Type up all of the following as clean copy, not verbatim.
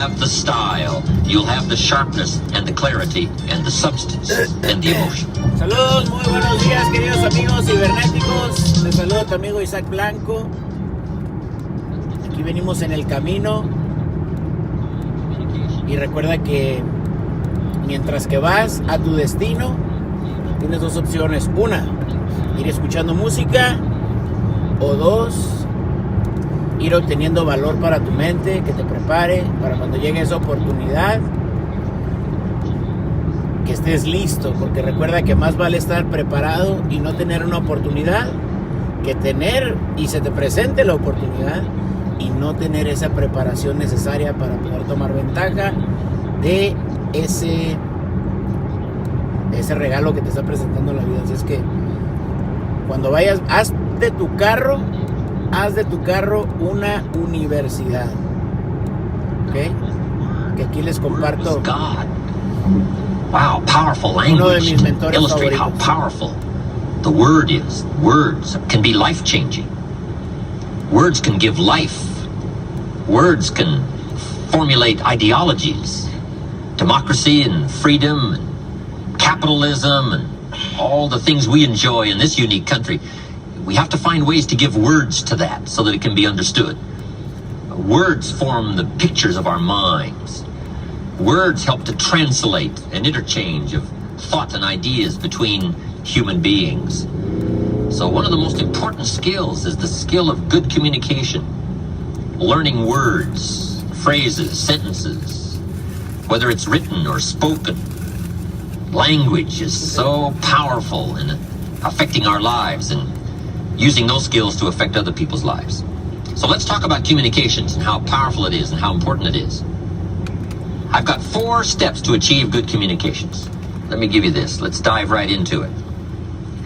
have the style, you'll have the sharpness and the clarity and the substance and the emotion. Saludos, muy buenos días, queridos amigos cibernéticos. Les saludo a tu amigo Isaac Blanco. Aquí venimos en el camino. Y recuerda que mientras que vas a tu destino, tienes dos opciones. Una, ir escuchando música. O dos, ir obteniendo valor para tu mente, que te prepare para cuando llegue esa oportunidad, que estés listo, porque recuerda que más vale estar preparado y no tener una oportunidad, que tener y se te presente la oportunidad y no tener esa preparación necesaria para poder tomar ventaja de ese regalo que te está presentando la vida. Así es que cuando vayas, haz de tu carro una universidad. ¿Ok? Que aquí les comparto. God. Wow, powerful Uno de language. mis mentores Illustrate how favoritos. powerful the word is. Words can be life-changing. Words can give life. Words can formulate ideologies. Democracy and freedom and capitalism and all the things we enjoy in this unique country. We have to find ways to give words to that so that it can be understood. Words form the pictures of our minds. Words help to translate an interchange of thought and ideas between human beings. So one of the most important skills is the skill of good communication. Learning words, phrases, sentences, whether it's written or spoken. Language is so powerful in affecting our lives and using those skills to affect other people's lives. So let's talk about communications and how powerful it is and how important it is. I've got 4 steps to achieve good communications. Let me give you this. Let's dive right into it.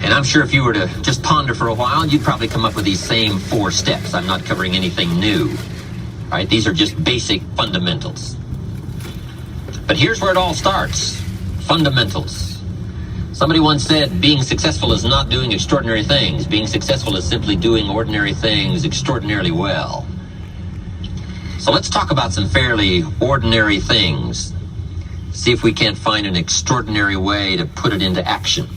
And I'm sure if you were to just ponder for a while, you'd probably come up with these same 4 steps. I'm not covering anything new. All right, these are just basic fundamentals. But here's where it all starts. Fundamentals. Somebody once said, being successful is not doing extraordinary things. Being successful is simply doing ordinary things extraordinarily well. So let's talk about some fairly ordinary things. See if we can't find an extraordinary way to put it into action.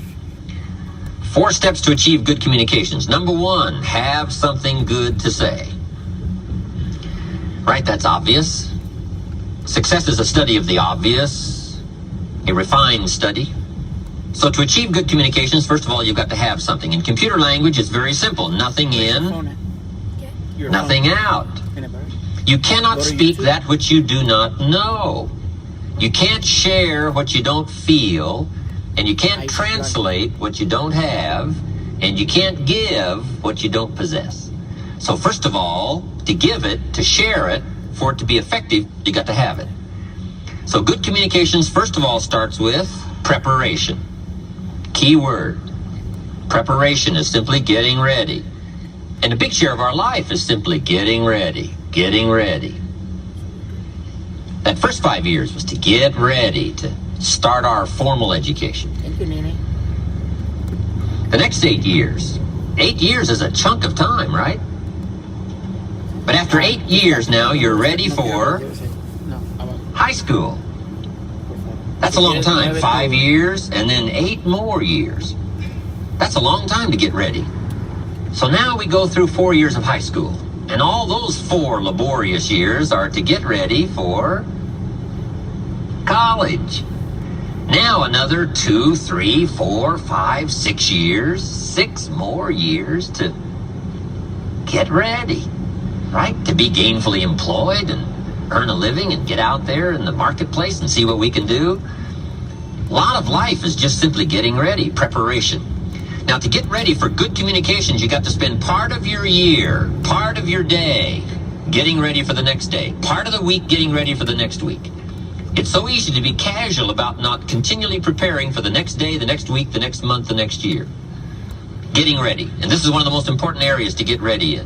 4 steps to achieve good communications. Number 1, have something good to say. Right, that's obvious. Success is a study of the obvious, a refined study. So to achieve good communications, first of all, you've got to have something. In computer language, it's very simple. Nothing in, nothing out. You cannot speak that which you do not know. You can't share what you don't feel, and you can't translate what you don't have, and you can't give what you don't possess. So first of all, to give it, to share it, for it to be effective, you got to have it. So good communications, first of all, starts with preparation. Key word. Preparation is simply getting ready. And a big share of our life is simply getting ready, getting ready. That first 5 years was to get ready to start our formal education. Thank you, Nene. The next 8 years. 8 years is a chunk of time, right? But after 8 years now, you're ready for high school. That's a long time. 5 years and then 8 more years. That's a long time to get ready. So now we go through 4 years of high school. And all those 4 laborious years are to get ready for college. Now another 2, 3, 4, 5, 6 years. 6 more years to get ready. Right? To be gainfully employed and earn a living and get out there in the marketplace and see what we can do. A lot of life is just simply getting ready, preparation. Now, to get ready for good communications, you got to spend part of your year, part of your day, getting ready for the next day, part of the week getting ready for the next week. It's so easy to be casual about not continually preparing for the next day, the next week, the next month, the next year. Getting ready. And this is one of the most important areas to get ready in.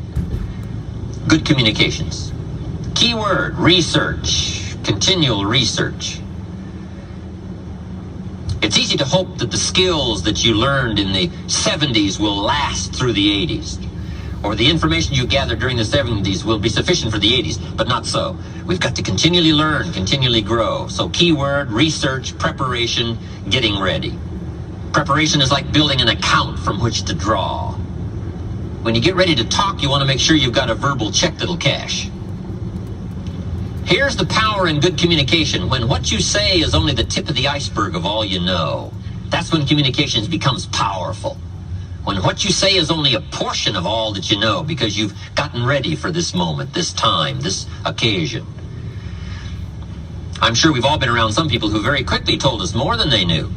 Good communications. Keyword, research, continual research. It's easy to hope that the skills that you learned in the 70s will last through the 80s. or the information you gathered during the 70s will be sufficient for the 80s, but not so. We've got to continually learn, continually grow. So keyword, research, preparation, getting ready. Preparation is like building an account from which to draw. When you get ready to talk, you want to make sure you've got a verbal check that'll cash. Here's the power in good communication. When what you say is only the tip of the iceberg of all you know, that's when communications becomes powerful. When what you say is only a portion of all that you know because you've gotten ready for this moment, this time, this occasion. I'm sure we've all been around some people who very quickly told us more than they knew.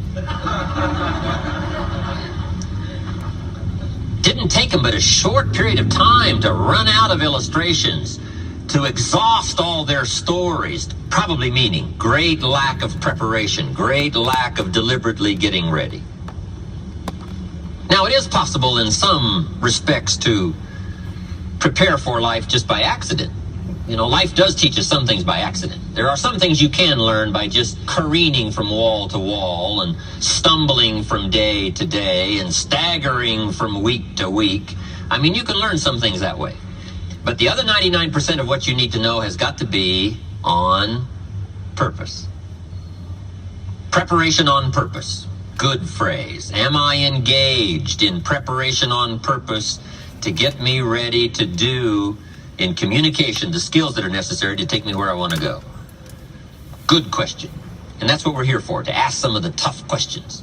Didn't take them but a short period of time to run out of illustrations, to exhaust all their stories, probably meaning great lack of preparation, great lack of deliberately getting ready. Now, it is possible in some respects to prepare for life just by accident. You know, life does teach us some things by accident. There are some things you can learn by just careening from wall to wall and stumbling from day to day and staggering from week to week. I mean, you can learn some things that way. But the other 99% of what you need to know has got to be on purpose. Preparation on purpose. Good phrase. Am I engaged in preparation on purpose to get me ready to do in communication the skills that are necessary to take me where I want to go? Good question. And that's what we're here for, to ask some of the tough questions.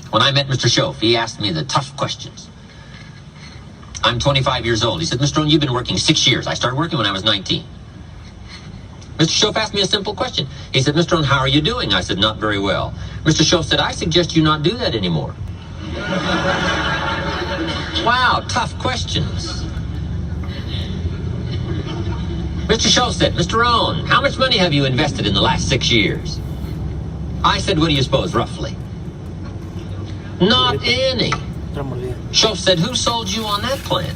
When I met Mr. Schoaf, he asked me the tough questions. I'm 25 years old. He said, Mr. Owen, you've been working 6 years. I started working when I was 19. Mr. Schoaf asked me a simple question. He said, Mr. Owen, how are you doing? I said, not very well. Mr. Schoaf said, I suggest you not do that anymore. Wow, tough questions. Mr. Schoaf said, Mr. Owen, how much money have you invested in the last 6 years? I said, what do you suppose, roughly? Not any. Schoaf said, who sold you on that plan?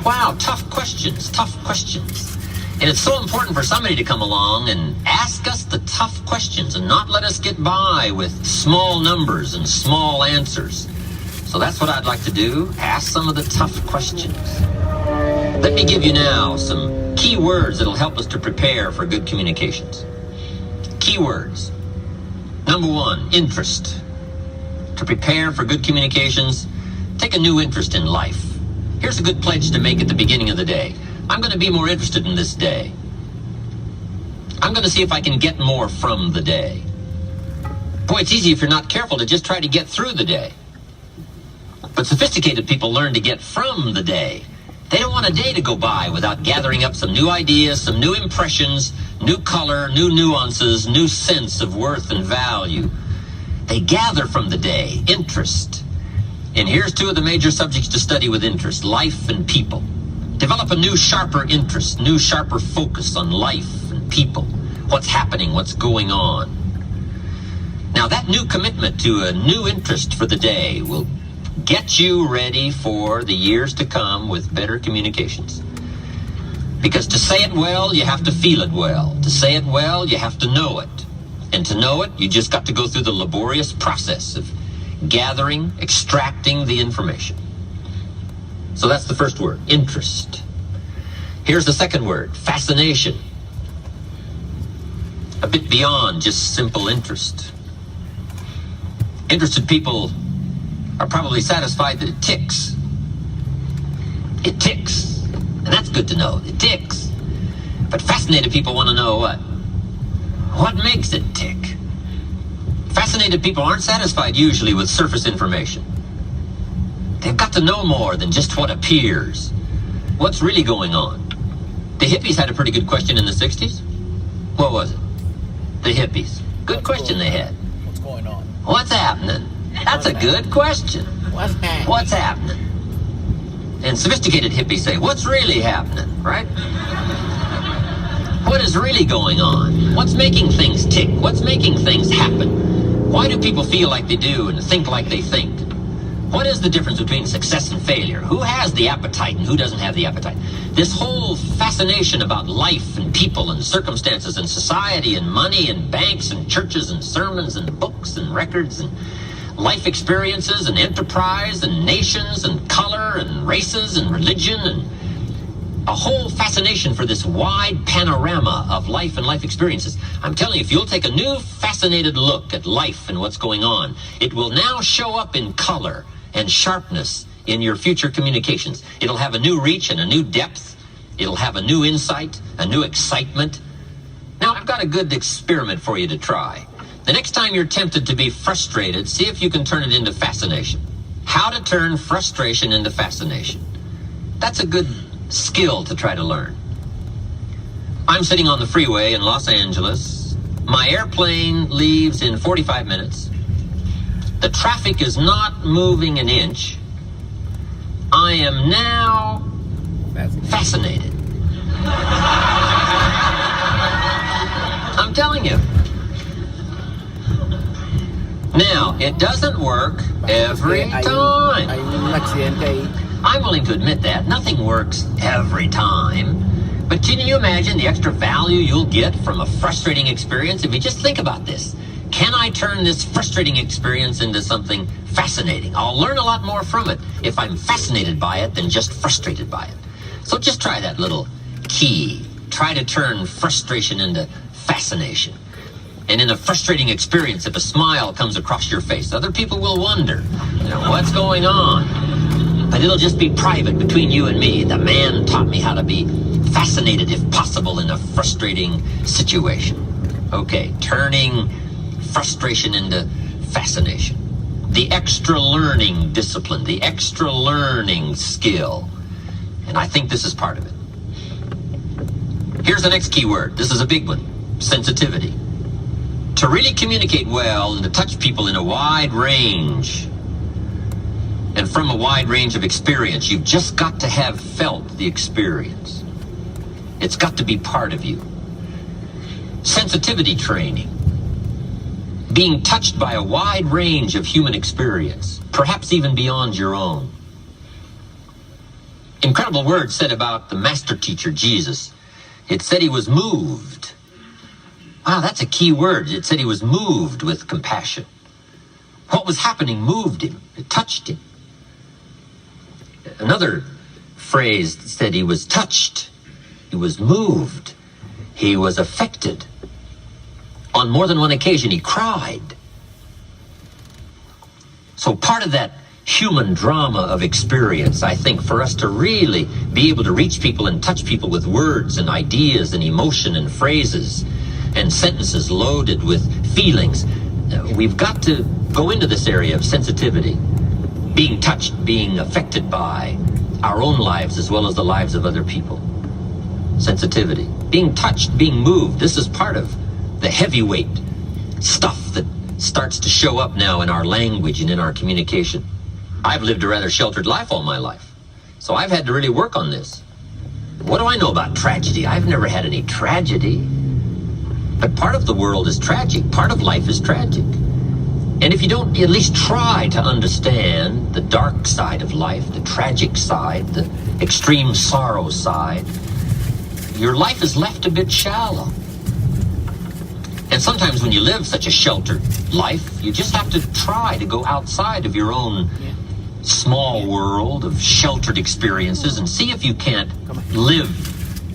Wow, tough questions, tough questions. And it's so important for somebody to come along and ask us the tough questions and not let us get by with small numbers and small answers. So that's what I'd like to do, ask some of the tough questions. Let me give you now some key words that'll help us to prepare for good communications. Key words. Number 1, interest. To prepare for good communications, take a new interest in life. Here's a good pledge to make at the beginning of the day. I'm going to be more interested in this day. I'm going to see if I can get more from the day. Boy, it's easy if you're not careful to just try to get through the day. But sophisticated people learn to get from the day. They don't want a day to go by without gathering up some new ideas, some new impressions, new color, new nuances, new sense of worth and value. They gather from the day, interest. And here's 2 of the major subjects to study with interest, life and people. Develop a new, sharper interest, new, sharper focus on life and people. What's happening, what's going on. Now, that new commitment to a new interest for the day will get you ready for the years to come with better communications. Because to say it well, you have to feel it well. To say it well, you have to know it. And to know it, you just got to go through the laborious process of gathering, extracting the information. So that's the first word, interest. Here's the second word, fascination. A bit beyond just simple interest. Interested people are probably satisfied that it ticks. It ticks. And that's good to know. It ticks. But fascinated people want to know what? What makes it tick? Fascinated people aren't satisfied usually with surface information. They've got to know more than just what appears. What's really going on? The hippies had a pretty good question in the 60s. What was it? The hippies. Good question they had. What's going on? What's happening? That's a good question. What's happening? And sophisticated hippies say, what's really happening, right? What is really going on? What's making things tick? What's making things happen? Why do people feel like they do and think like they think? What is the difference between success and failure? Who has the appetite and who doesn't have the appetite? This whole fascination about life and people and circumstances and society and money and banks and churches and sermons and books and records and life experiences and enterprise and nations and color and races and religion and a whole fascination for this wide panorama of life and life experiences. I'm telling you, if you'll take a new fascinated look at life and what's going on, it will now show up in color and sharpness in your future communications. It'll have a new reach and a new depth. It'll have a new insight, a new excitement. Now, I've got a good experiment for you to try. The next time you're tempted to be frustrated, see if you can turn it into fascination. How to turn frustration into fascination. That's a good skill to try to learn. I'm sitting on the freeway in Los Angeles. My airplane leaves in 45 minutes. The traffic is not moving an inch. I am now fascinated. I'm telling you. Now, it doesn't work every time. I'm willing to admit that. Nothing works every time. But can you imagine the extra value you'll get from a frustrating experience? If you just think about this. Can I turn this frustrating experience into something fascinating? I'll learn a lot more from it if I'm fascinated by it than just frustrated by it. So just try that little key. Try to turn frustration into fascination. And in a frustrating experience, if a smile comes across your face, other people will wonder, what's going on? But it'll just be private between you and me. The man taught me how to be fascinated, if possible, in a frustrating situation. Okay, turning frustration into fascination. The extra learning discipline, the extra learning skill. And I think this is part of it. Here's the next key word. This is a big one. Sensitivity. To really communicate well and to touch people in a wide range and from a wide range of experience, you've just got to have felt the experience. It's got to be part of you. Sensitivity training. Being touched by a wide range of human experience, perhaps even beyond your own. Incredible words said about the master teacher, Jesus. It said he was moved. Wow, that's a key word. It said he was moved with compassion. What was happening moved him. It touched him. Another phrase said he was touched. He was moved. He was affected. On more than one occasion, he cried. So part of that human drama of experience, I think, for us to really be able to reach people and touch people with words and ideas and emotion and phrases and sentences loaded with feelings, we've got to go into this area of sensitivity, being touched, being affected by our own lives as well as the lives of other people. Sensitivity, being touched, being moved. This is part of the heavyweight stuff that starts to show up now in our language and in our communication. I've lived a rather sheltered life all my life, so I've had to really work on this. What do I know about tragedy? I've never had any tragedy. But part of the world is tragic. Part of life is tragic. And if you don't at least try to understand the dark side of life, the tragic side, the extreme sorrow side, your life is left a bit shallow. And sometimes when you live such a sheltered life, you just have to try to go outside of your own small world of sheltered experiences and see if you can't live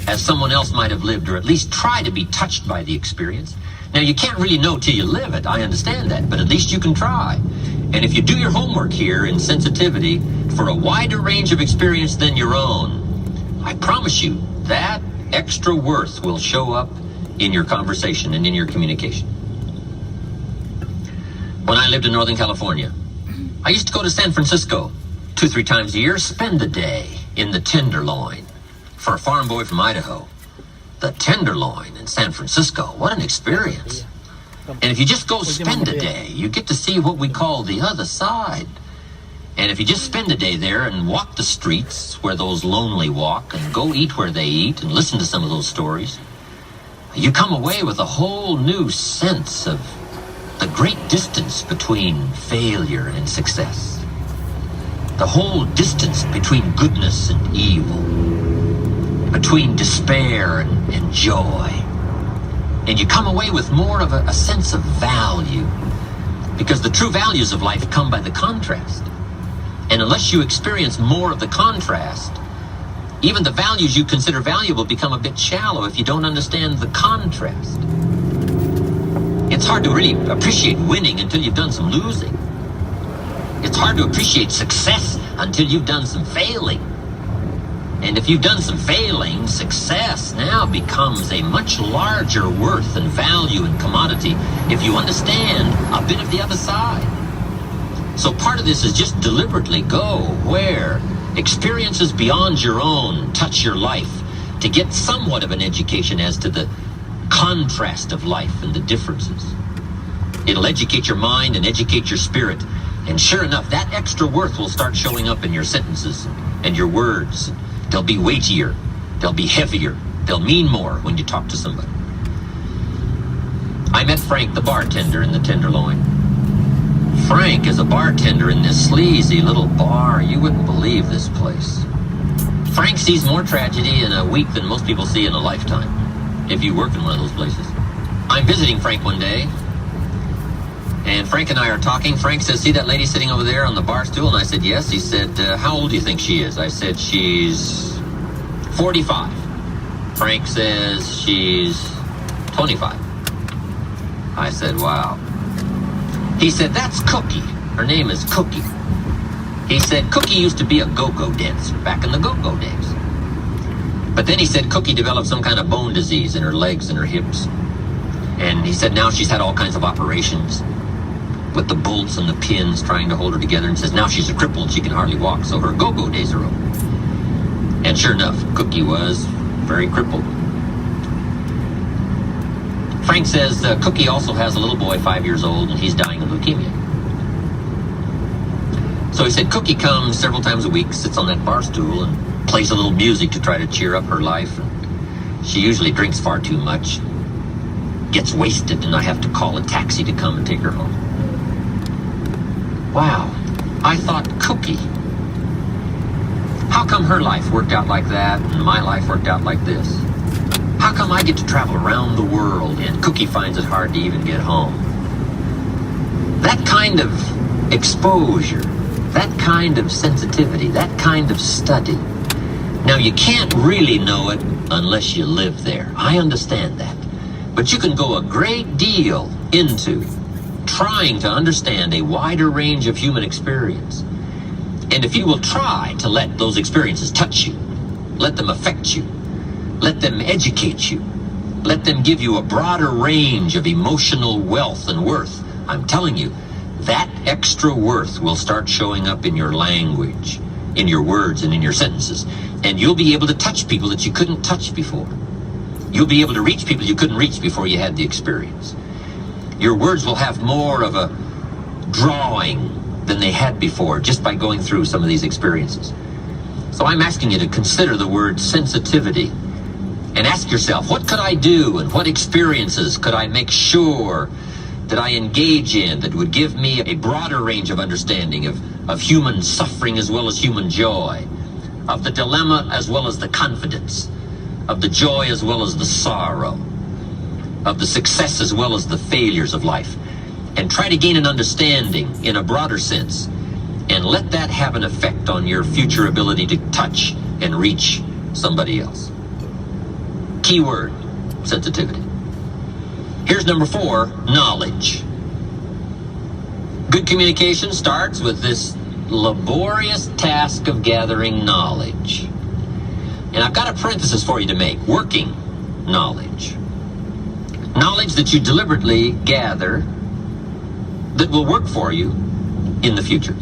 as someone else might have lived, or at least try to be touched by the experience. Now, you can't really know till you live it. I understand that, but at least you can try. And if you do your homework here in sensitivity for a wider range of experience than your own, I promise you that extra worth will show up in your conversation and in your communication. When I lived in Northern California, I used to go to San Francisco 2-3 times a year, spend a day in the Tenderloin. For a farm boy from Idaho, the Tenderloin in San Francisco, what an experience. And if you just go spend a day, you get to see what we call the other side. And if you just spend a day there and walk the streets where those lonely walk and go eat where they eat and listen to some of those stories, you come away with a whole new sense of the great distance between failure and success. The whole distance between goodness and evil, between despair and joy. And you come away with more of a sense of value Because the true values of life come by the contrast. And unless you experience more of the contrast, even the values you consider valuable become a bit shallow if you don't understand the contrast. It's hard to really appreciate winning until you've done some losing. It's hard to appreciate success until you've done some failing. And if you've done some failing, success now becomes a much larger worth and value and commodity if you understand a bit of the other side. So part of this is just deliberately go where experiences beyond your own touch your life to get somewhat of an education as to the contrast of life and the differences. It'll educate your mind and educate your spirit. And sure enough, that extra worth will start showing up in your sentences and your words. They'll be weightier. They'll be heavier. They'll mean more when you talk to somebody. I met Frank, the bartender in the Tenderloin. Frank is a bartender in this sleazy little bar. You wouldn't believe this place. Frank sees more tragedy in a week than most people see in a lifetime, if you work in one of those places. I'm visiting Frank one day, and Frank and I are talking. Frank says, see that lady sitting over there on the bar stool? And I said, yes. He said, how old do you think she is? I said, she's 45. Frank says, she's 25. I said, wow. He said, that's Cookie. Her name is Cookie. He said, Cookie used to be a go-go dancer back in the go-go days. But then he said Cookie developed some kind of bone disease in her legs and her hips. And he said now she's had all kinds of operations with the bolts and the pins trying to hold her together, and says now she's a cripple and she can hardly walk, so her go-go days are over. And sure enough, Cookie was very crippled. Frank says Cookie also has a little boy, 5 years old, and he's dying of leukemia. So he said Cookie comes several times a week, sits on that bar stool, and plays a little music to try to cheer up her life. And she usually drinks far too much, gets wasted, and I have to call a taxi to come and take her home. Wow, I thought, Cookie, how come her life worked out like that and my life worked out like this? How come I get to travel around the world and Cookie finds it hard to even get home? That kind of exposure, that kind of sensitivity, that kind of study. Now, you can't really know it unless you live there. I understand that. But you can go a great deal into trying to understand a wider range of human experience. And if you will try to let those experiences touch you, let them affect you, let them educate you, let them give you a broader range of emotional wealth and worth, I'm telling you, that extra worth will start showing up in your language, in your words, and in your sentences. And you'll be able to touch people that you couldn't touch before. You'll be able to reach people you couldn't reach before you had the experience. Your words will have more of a drawing than they had before just by going through some of these experiences. So I'm asking you to consider the word sensitivity and ask yourself, what could I do and what experiences could I make sure that I engage in that would give me a broader range of understanding of human suffering as well as human joy, of the dilemma as well as the confidence, of the joy as well as the sorrow, of the success as well as the failures of life, and try to gain an understanding in a broader sense, and let that have an effect on your future ability to touch and reach somebody else. Key word, sensitivity. Here's number 4, knowledge. Good communication starts with this laborious task of gathering knowledge. And I've got a parenthesis for you to make, working knowledge. Knowledge that you deliberately gather that will work for you in the future.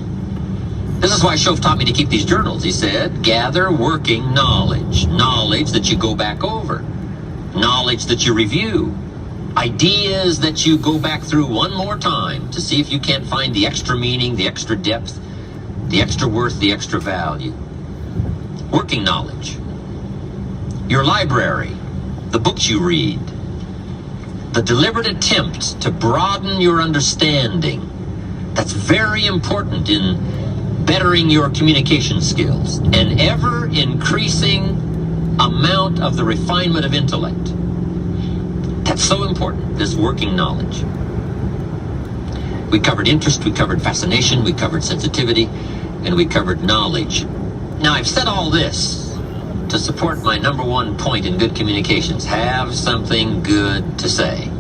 This is why Shoaff taught me to keep these journals. He said, gather working knowledge. Knowledge that you go back over. Knowledge that you review. Ideas that you go back through one more time to see if you can't find the extra meaning, the extra depth, the extra worth, the extra value. Working knowledge. Your library, the books you read, the deliberate attempt to broaden your understanding. That's very important in bettering your communication skills. An ever-increasing amount of the refinement of intellect. That's so important, this working knowledge. We covered interest, we covered fascination, we covered sensitivity, and we covered knowledge. Now, I've said all this to support my number one point in good communications. Have something good to say.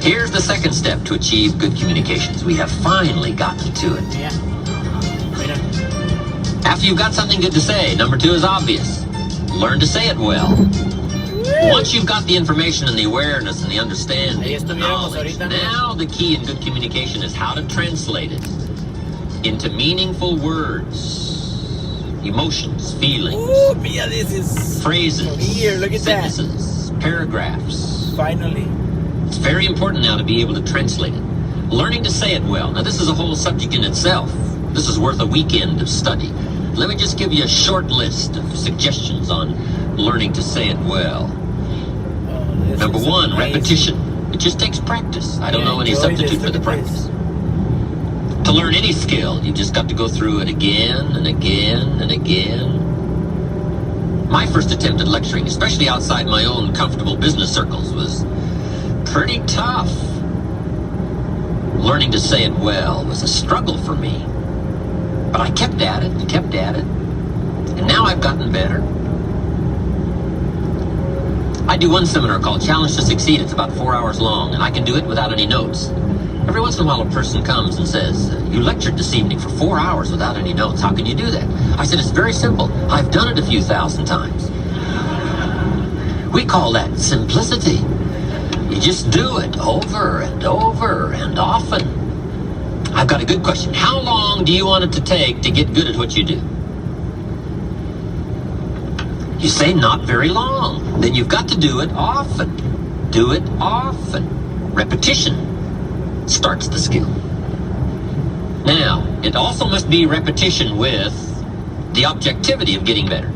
Here's the second step to achieve good communications. We have finally gotten to it. Yeah. Mira. After you've got something good to say, number two is obvious. Learn to say it well. Once you've got the information and the awareness and the understanding, Ahí the estuviéramos knowledge, ahorita, now the key in good communication is how to translate it into meaningful words, emotions, feelings, Ooh, Mia, this is phrases, here. Look at that. sentences, paragraphs. Finally. It's very important now to be able to translate it. Learning to say it well. Now, this is a whole subject in itself. This is worth a weekend of study. Let me just give you a short list of suggestions on learning to say it well. Oh, Number one, amazing. repetition. It just takes practice. I don't know any enjoy substitute this. for the Look at practice. To learn any skill, you just got to go through it again and again and again. My first attempt at lecturing, especially outside my own comfortable business circles, was pretty tough. Learning to say it well was a struggle for me. But I kept at it, and now I've gotten better. I do one seminar called Challenge to Succeed. It's about 4 hours long, and I can do it without any notes. Every once in a while a person comes and says, you lectured this evening for 4 hours without any notes. How can you do that? I said, it's very simple. I've done it a few thousand times. We call that simplicity. You just do it over and over and often. I've got a good question. How long do you want it to take to get good at what you do? You say not very long. Then you've got to do it often. Do it often. Repetition starts the skill. Now, it also must be repetition with the objectivity of getting better.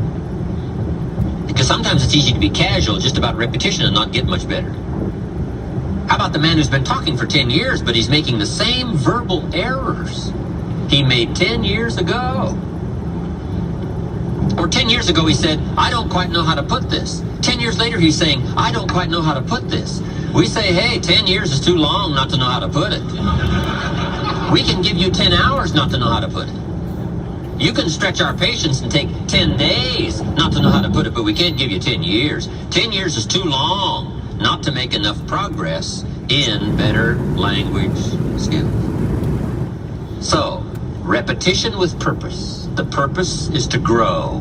Because sometimes it's easy to be casual just about repetition and not get much better. How about the man who's been talking for 10 years, but he's making the same verbal errors he made 10 years ago? Or 10 years ago he said, I don't quite know how to put this. 10 years later he's saying, I don't quite know how to put this. We say, hey, 10 years is too long not to know how to put it. We can give you 10 hours not to know how to put it. You can stretch our patience and take 10 days not to know how to put it, but we can't give you 10 years. 10 years is too long not to make enough progress in better language skills. So, repetition with purpose. The purpose is to grow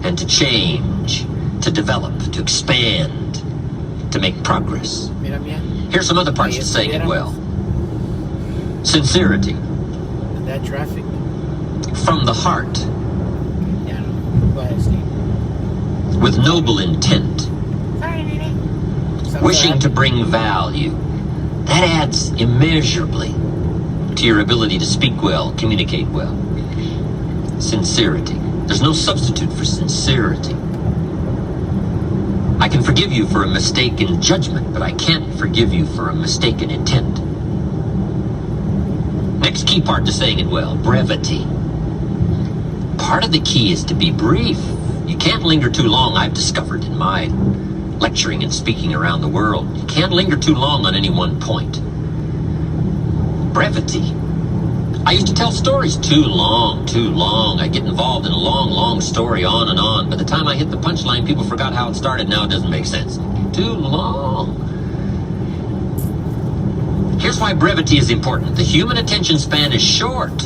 and to change, to develop, to expand, to make progress. Mira, Mia. Here's some other parts Ahí of saying it well. estuviéramos. Sincerity, That traffic. from the heart, Ya no. Go ahead, Steve. with noble intent, Sorry, Nene. wishing to bring value. That adds immeasurably to your ability to speak well, communicate well. Sincerity. There's no substitute for sincerity. I can forgive you for a mistake in judgment, but I can't forgive you for a mistake in intent. Next key part to saying it well, brevity. Part of the key is to be brief. You can't linger too long, I've discovered in my lecturing and speaking around the world. You can't linger too long on any one point. Brevity. I used to tell stories too long. I get involved in a long story on and on. By the time I hit the punchline, people forgot how it started. Now it doesn't make sense. Too long. Here's why brevity is important. The human attention span is short.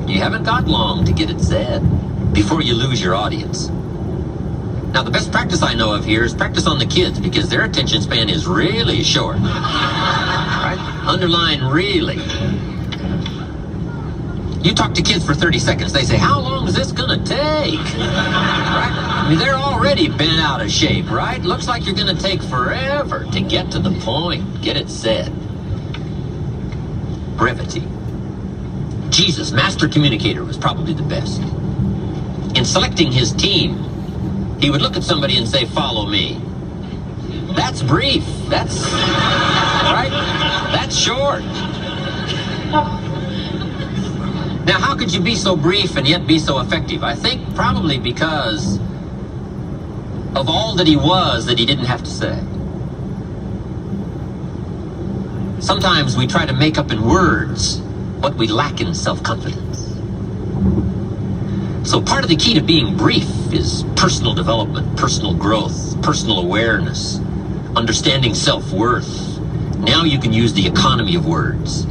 You haven't got long to get it said before you lose your audience. Now, the best practice I know of here is practice on the kids, because their attention span is really short. Right? Underline really. You talk to kids for 30 seconds, they say, how long is this gonna take? Right? I mean, they're already bent out of shape, right? Looks like you're gonna take forever to get to the point, get it said. Brevity. Jesus, master communicator, was probably the best. In selecting his team, he would look at somebody and say, follow me. That's brief. That's, right? That's short. Now, how could you be so brief and yet be so effective? I think probably because of all that he was that he didn't have to say. Sometimes we try to make up in words what we lack in self-confidence. So part of the key to being brief is personal development, personal growth, personal awareness, understanding self-worth. Now you can use the economy of words.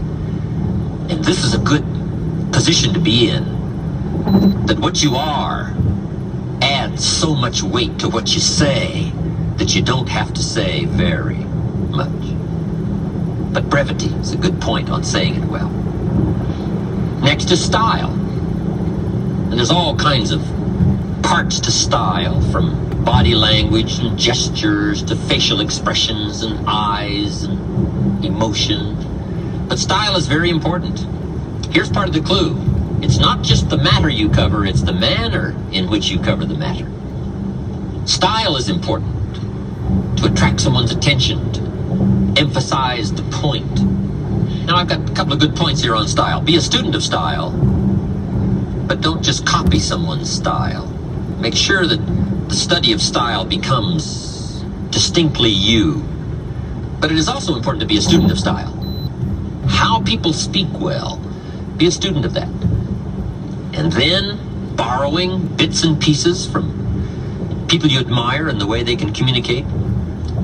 And this is a good position to be in, that what you are adds so much weight to what you say that you don't have to say very much. But brevity is a good point on saying it well. Next is style. And there's all kinds of parts to style, from body language and gestures to facial expressions and eyes and emotion. But style is very important. Here's part of the clue. It's not just the matter you cover, it's the manner in which you cover the matter. Style is important to attract someone's attention, to emphasize the point. Now, I've got a couple of good points here on style. Be a student of style, but don't just copy someone's style. Make sure that the study of style becomes distinctly you. But it is also important to be a student of style. How people speak well, be a student of that. And then borrowing bits and pieces from people you admire and the way they can communicate.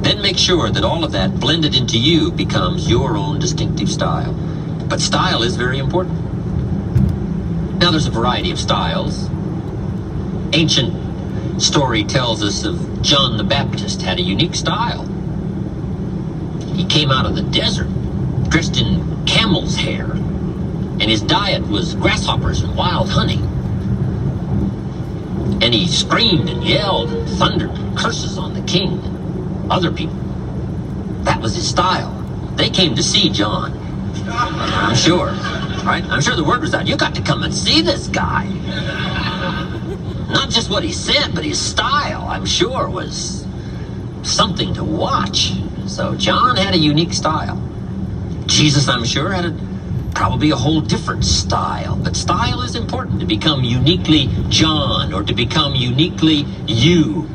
Then make sure that all of that blended into you becomes your own distinctive style. But style is very important. Now there's a variety of styles. Ancient story tells us of John the Baptist had a unique style. He came out of the desert dressed in camel's hair, and his diet was grasshoppers and wild honey. And he screamed and yelled and thundered curses on the king and other people. That was his style. They came to see John. I'm sure, right? I'm sure the word was out. You got to come and see this guy. Not just what he said, but his style, I'm sure, was something to watch. So John had a unique style. Jesus, I'm sure, had probably a whole different style. But style is important, to become uniquely John or to become uniquely you.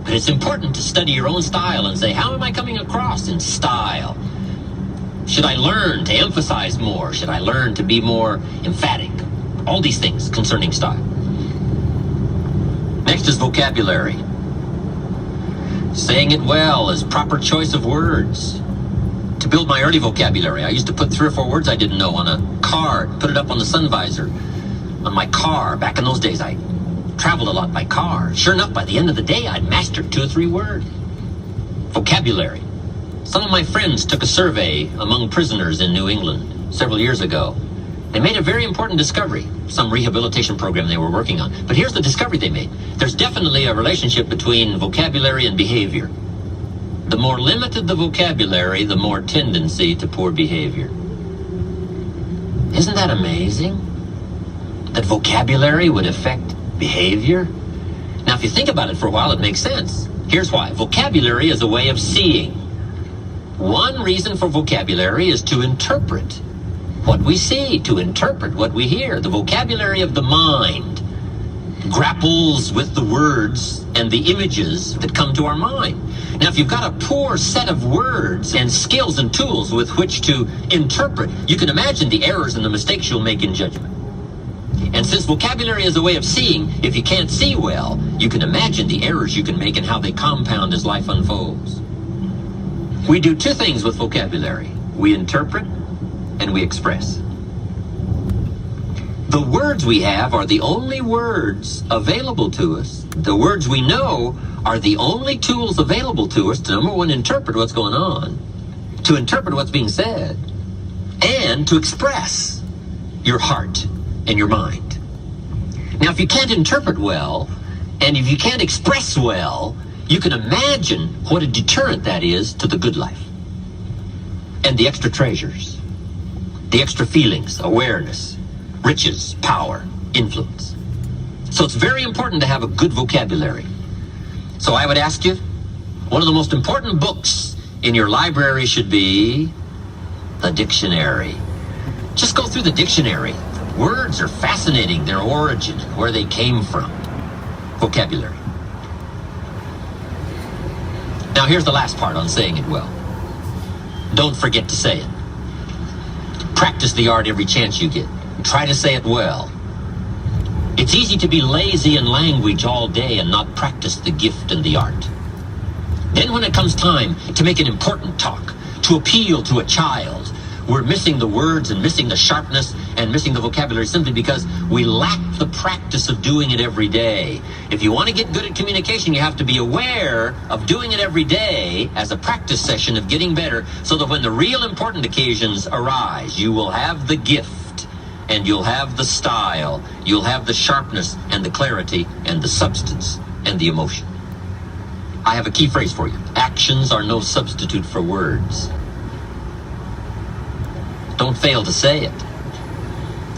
But it's important to study your own style and say, how am I coming across in style? Should I learn to emphasize more? Should I learn to be more emphatic? All these things concerning style. Next is vocabulary. Saying it well is proper choice of words. To build my early vocabulary, I used to put 3 or 4 words I didn't know on a card, put it up on the sun visor on my car. Back in those days, I traveled a lot by car. Sure enough, by the end of the day, I'd mastered 2 or 3 words. Vocabulary. Some of my friends took a survey among prisoners in New England several years ago. They made a very important discovery, some rehabilitation program they were working on. But here's the discovery they made. There's definitely a relationship between vocabulary and behavior. The more limited the vocabulary, the more tendency to poor behavior. Isn't that amazing? That vocabulary would affect behavior? Now, if you think about it for a while, it makes sense. Here's why. Vocabulary is a way of seeing. One reason for vocabulary is to interpret what we see, to interpret what we hear. The vocabulary of the mind grapples with the words and the images that come to our mind. Now, if you've got a poor set of words and skills and tools with which to interpret, you can imagine the errors and the mistakes you'll make in judgment. And since vocabulary is a way of seeing, if you can't see well, you can imagine the errors you can make and how they compound as life unfolds. We do 2 things with vocabulary. We interpret and we express. The words we have are the only words available to us. The words we know are the only tools available to us to, number one, interpret what's going on, to interpret what's being said, and to express your heart and your mind. Now, if you can't interpret well, and if you can't express well, you can imagine what a deterrent that is to the good life and the extra treasures, the extra feelings, awareness, riches, power, influence. So it's very important to have a good vocabulary. So I would ask you, one of the most important books in your library should be the dictionary. Just go through the dictionary. Words are fascinating, their origin, where they came from. Vocabulary. Now here's the last part on saying it well. Don't forget to say it. Practice the art every chance you get. Try to say it well. It's easy to be lazy in language all day and not practice the gift and the art. Then when it comes time to make an important talk, to appeal to a child, we're missing the words and missing the sharpness and missing the vocabulary simply because we lack the practice of doing it every day. If you want to get good at communication, you have to be aware of doing it every day as a practice session of getting better so that when the real important occasions arise, you will have the gift and you'll have the style, you'll have the sharpness and the clarity and the substance and the emotion. I have a key phrase for you. Actions are no substitute for words. Don't fail to say it.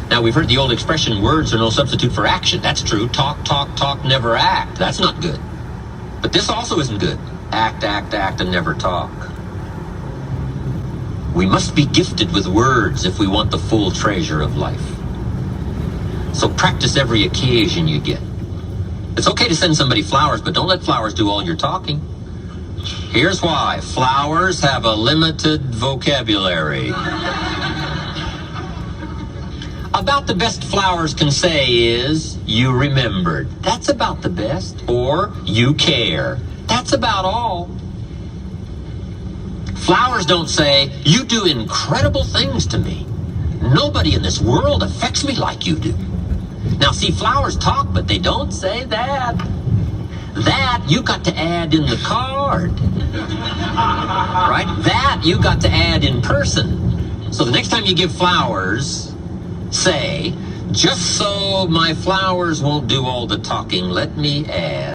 Now, we've heard the old expression, words are no substitute for action. That's true. Talk, talk, talk, never act. That's not good. But this also isn't good. Act, act, act, and never talk. We must be gifted with words if we want the full treasure of life. So practice every occasion you get. It's okay to send somebody flowers, but don't let flowers do all your talking. Here's why. Flowers have a limited vocabulary. About the best flowers can say is, you remembered. That's about the best. Or, you care. That's about all. Flowers don't say, you do incredible things to me. Nobody in this world affects me like you do. Now see, flowers talk, but they don't say that. That you got to add in the card. Right? That you got to add in person. So the next time you give flowers, say, just so my flowers won't do all the talking, let me add.